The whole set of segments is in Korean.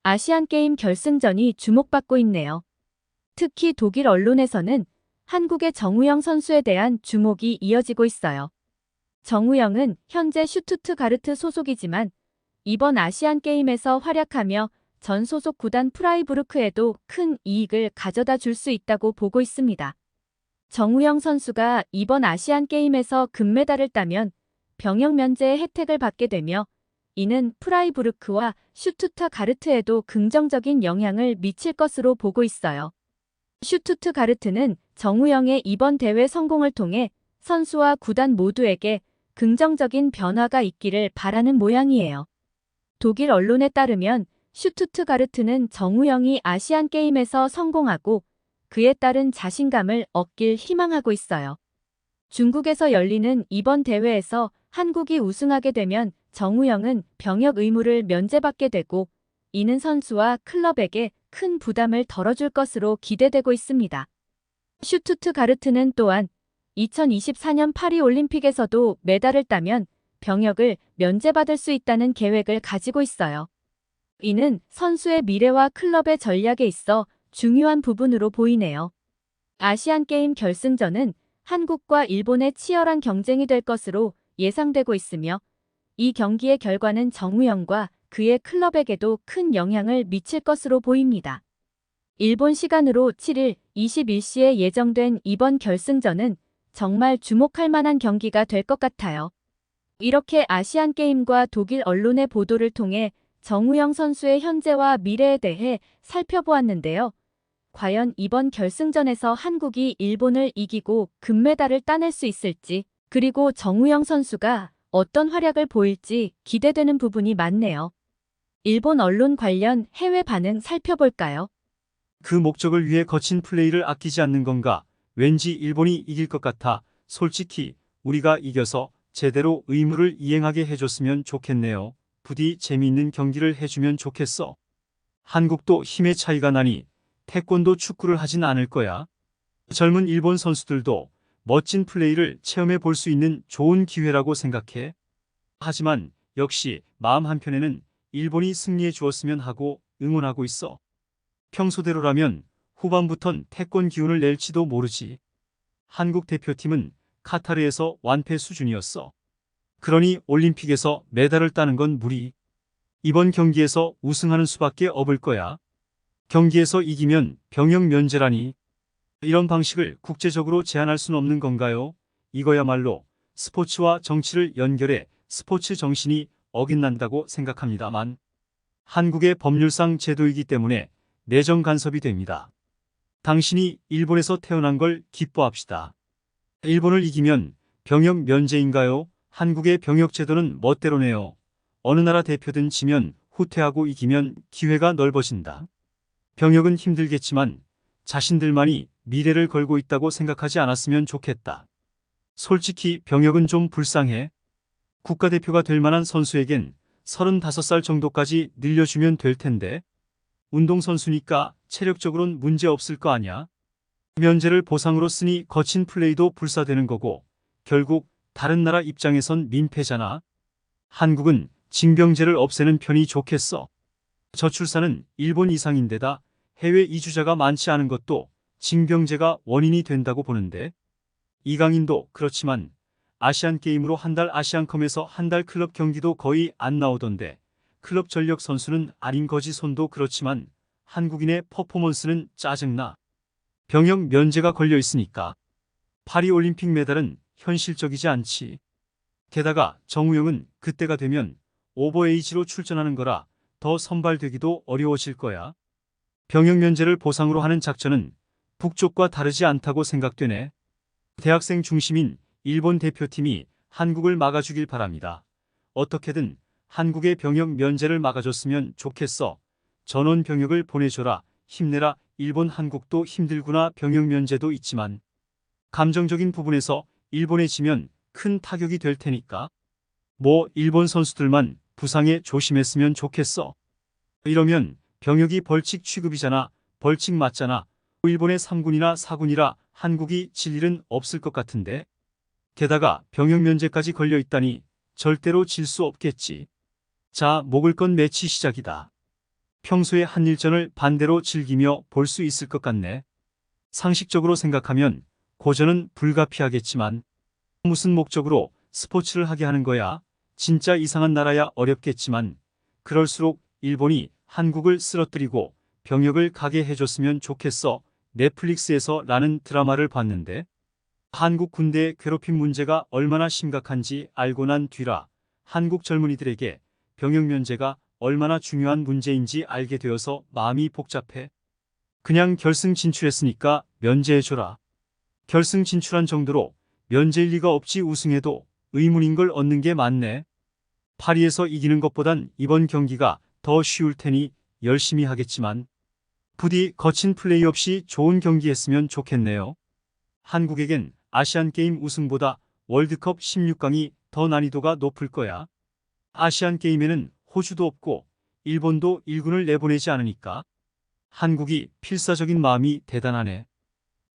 아시안게임 결승전이 주목받고 있네요. 특히 독일 언론에서는 한국의 정우영 선수에 대한 주목이 이어지고 있어요. 정우영은 현재 슈투트가르트 소속이지만 이번 아시안게임에서 활약하며 전 소속 구단 프라이부르크에도 큰 이익을 가져다 줄 수 있다고 보고 있습니다. 정우영 선수가 이번 아시안게임에서 금메달을 따면 병역 면제의 혜택을 받게 되며 이는 프라이부르크와 슈투트가르트에도 긍정적인 영향을 미칠 것으로 보고 있어요. 슈투트가르트는 정우영의 이번 대회 성공을 통해 선수와 구단 모두에게 긍정적인 변화가 있기를 바라는 모양이에요. 독일 언론에 따르면 슈투트가르트는 정우영이 아시안게임에서 성공하고 그에 따른 자신감을 얻길 희망하고 있어요. 중국에서 열리는 이번 대회에서 한국이 우승하게 되면 정우영은 병역 의무를 면제받게 되고 이는 선수와 클럽에게 큰 부담을 덜어줄 것으로 기대되고 있습니다. 슈투트가르트는 또한 2024년 파리올림픽에서도 메달을 따면 병역을 면제받을 수 있다는 계획을 가지고 있어요. 이는 선수의 미래와 클럽의 전략에 있어 중요한 부분으로 보이네요. 아시안게임 결승전은 한국과 일본의 치열한 경쟁이 될 것으로 예상되고 있으며 이 경기의 결과는 정우영과 그의 클럽에게도 큰 영향을 미칠 것으로 보입니다. 일본 시간으로 7일 21시에 예정된 이번 결승전은 정말 주목할 만한 경기가 될 것 같아요. 이렇게 아시안게임과 독일 언론의 보도를 통해 정우영 선수의 현재와 미래에 대해 살펴보았는데요. 과연 이번 결승전에서 한국이 일본을 이기고 금메달을 따낼 수 있을지, 그리고 정우영 선수가 어떤 활약을 보일지 기대되는 부분이 많네요. 일본 언론 관련 해외 반응 살펴볼까요? 그 목적을 위해 거친 플레이를 아끼지 않는 건가? 왠지 일본이 이길 것 같아. 솔직히 우리가 이겨서 제대로 의무를 이행하게 해줬으면 좋겠네요. 부디 재미있는 경기를 해주면 좋겠어. 한국도 힘의 차이가 나니 태권도 축구를 하진 않을 거야. 젊은 일본 선수들도 멋진 플레이를 체험해 볼 수 있는 좋은 기회라고 생각해. 하지만 역시 마음 한편에는 일본이 승리해 주었으면 하고 응원하고 있어. 평소대로라면 후반부턴 태권 기운을 낼지도 모르지. 한국 대표팀은 카타르에서 완패 수준이었어. 그러니 올림픽에서 메달을 따는 건 무리. 이번 경기에서 우승하는 수밖에 없을 거야. 경기에서 이기면 병역 면제라니. 이런 방식을 국제적으로 제한할 수는 없는 건가요? 이거야말로 스포츠와 정치를 연결해 스포츠 정신이 어긋난다고 생각합니다만 한국의 법률상 제도이기 때문에 내정 간섭이 됩니다. 당신이 일본에서 태어난 걸 기뻐합시다. 일본을 이기면 병역 면제인가요? 한국의 병역 제도는 멋대로네요. 어느 나라 대표든 지면 후퇴하고 이기면 기회가 넓어진다. 병역은 힘들겠지만 자신들만이 미래를 걸고 있다고 생각하지 않았으면 좋겠다. 솔직히 병역은 좀 불쌍해. 국가대표가 될 만한 선수에겐 35살 정도까지 늘려주면 될 텐데. 운동선수니까 체력적으로는 문제 없을 거 아냐. 면제를 보상으로 쓰니 거친 플레이도 불사되는 거고 결국 다른 나라 입장에선 민폐잖아. 한국은 징병제를 없애는 편이 좋겠어. 저출산은 일본 이상인데다 해외 이주자가 많지 않은 것도 징병제가 원인이 된다고 보는데 이강인도 그렇지만 아시안게임으로 한 달 아시안컵에서 한 달 클럽 경기도 거의 안 나오던데 클럽 전력 선수는 아닌 거지. 손도 그렇지만 한국인의 퍼포먼스는 짜증나. 병역 면제가 걸려 있으니까. 파리올림픽 메달은 현실적이지 않지. 게다가 정우영은 그때가 되면 오버에이지로 출전하는 거라 더 선발되기도 어려워질 거야. 병역 면제를 보상으로 하는 작전은 북쪽과 다르지 않다고 생각되네. 대학생 중심인 일본 대표팀이 한국을 막아주길 바랍니다. 어떻게든 한국의 병역 면제를 막아줬으면 좋겠어. 전원 병역을 보내줘라. 힘내라. 일본 한국도 힘들구나. 병역 면제도 있지만 감정적인 부분에서 일본에 지면 큰 타격이 될 테니까. 뭐 일본 선수들만 부상에 조심했으면 좋겠어. 이러면 병역이 벌칙 취급이잖아. 벌칙 맞잖아. 일본의 3군이나 4군이라 한국이 질 일은 없을 것 같은데. 게다가 병역 면제까지 걸려 있다니 절대로 질 수 없겠지. 자, 목을 건 매치 시작이다. 평소의 한일전을 반대로 즐기며 볼 수 있을 것 같네. 상식적으로 생각하면 고전은 불가피하겠지만 무슨 목적으로 스포츠를 하게 하는 거야? 진짜 이상한 나라야 어렵겠지만 그럴수록 일본이 한국을 쓰러뜨리고 병역을 가게 해줬으면 좋겠어. 넷플릭스에서 라는 드라마를 봤는데 한국 군대의 괴롭힘 문제가 얼마나 심각한지 알고 난 뒤라 한국 젊은이들에게 병역 면제가 얼마나 중요한 문제인지 알게 되어서 마음이 복잡해. 그냥 결승 진출했으니까 면제해줘라. 결승 진출한 정도로 면제일 리가 없지. 우승해도 의문인 걸 얻는 게 많네. 파리에서 이기는 것보단 이번 경기가 더 쉬울 테니 열심히 하겠지만 부디 거친 플레이 없이 좋은 경기 했으면 좋겠네요. 한국에겐 아시안게임 우승보다 월드컵 16강이 더 난이도가 높을 거야. 아시안게임에는 호주도 없고 일본도 1군을 내보내지 않으니까 한국이 필사적인 마음이 대단하네.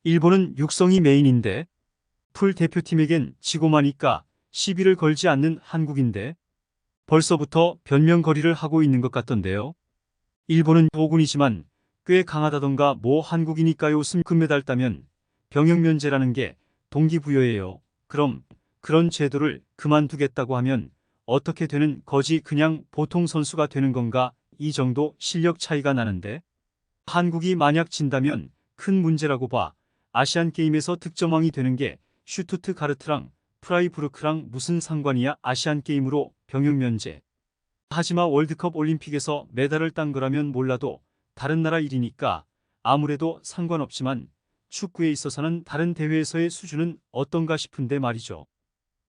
일본은 육성이 메인인데 풀 대표팀에겐 지고 마니까 시비를 걸지 않는 한국인데 벌써부터 변명거리를 하고 있는 것 같던데요. 일본은 5군이지만 꽤 강하다던가 뭐 한국이니까요. 금메달 따면 병역 면제라는 게 동기부여예요. 그럼 그런 제도를 그만두겠다고 하면 어떻게 되는 거지? 그냥 보통 선수가 되는 건가? 이 정도 실력 차이가 나는데 한국이 만약 진다면 큰 문제라고 봐. 아시안게임에서 득점왕이 되는 게 슈투트가르트랑 프라이부르크랑 무슨 상관이야? 아시안게임으로 병역 면제. 하지만 월드컵 올림픽에서 메달을 딴 거라면 몰라도 다른 나라 일이니까 아무래도 상관없지만 축구에 있어서는 다른 대회에서의 수준은 어떤가 싶은데 말이죠.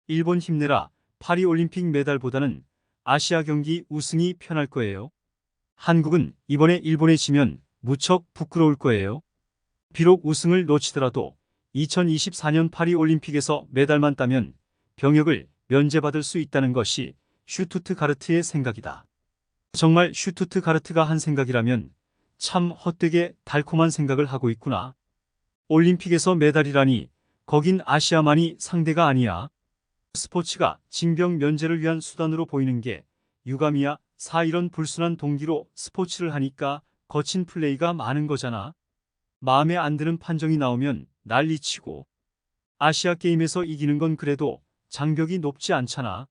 일본 힘내라. 파리 올림픽 메달보다는 아시아 경기 우승이 편할 거예요. 한국은 이번에 일본에 지면 무척 부끄러울 거예요. 비록 우승을 놓치더라도 2024년 파리 올림픽에서 메달만 따면 병역을 면제받을 수 있다는 것이 슈투트가르트의 생각이다. 정말 슈투트가르트가 한 생각이라면 참 헛되게 달콤한 생각을 하고 있구나. 올림픽에서 메달이라니 거긴 아시아만이 상대가 아니야. 스포츠가 징병 면제를 위한 수단으로 보이는 게 유감이야. 이런 불순한 동기로 스포츠를 하니까 거친 플레이가 많은 거잖아. 마음에 안 드는 판정이 나오면 난리치고. 아시아 게임에서 이기는 건 그래도 장벽이 높지 않잖아.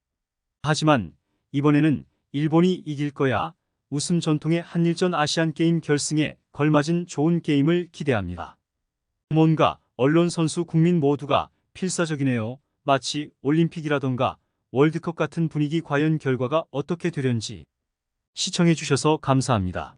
하지만 이번에는 일본이 이길 거야. 웃음 전통의 한일전 아시안 게임 결승에 걸맞은 좋은 게임을 기대합니다. 뭔가 언론, 선수, 국민 모두가 필사적이네요. 마치 올림픽이라던가 월드컵 같은 분위기. 과연 결과가 어떻게 되련지. 시청해주셔서 감사합니다.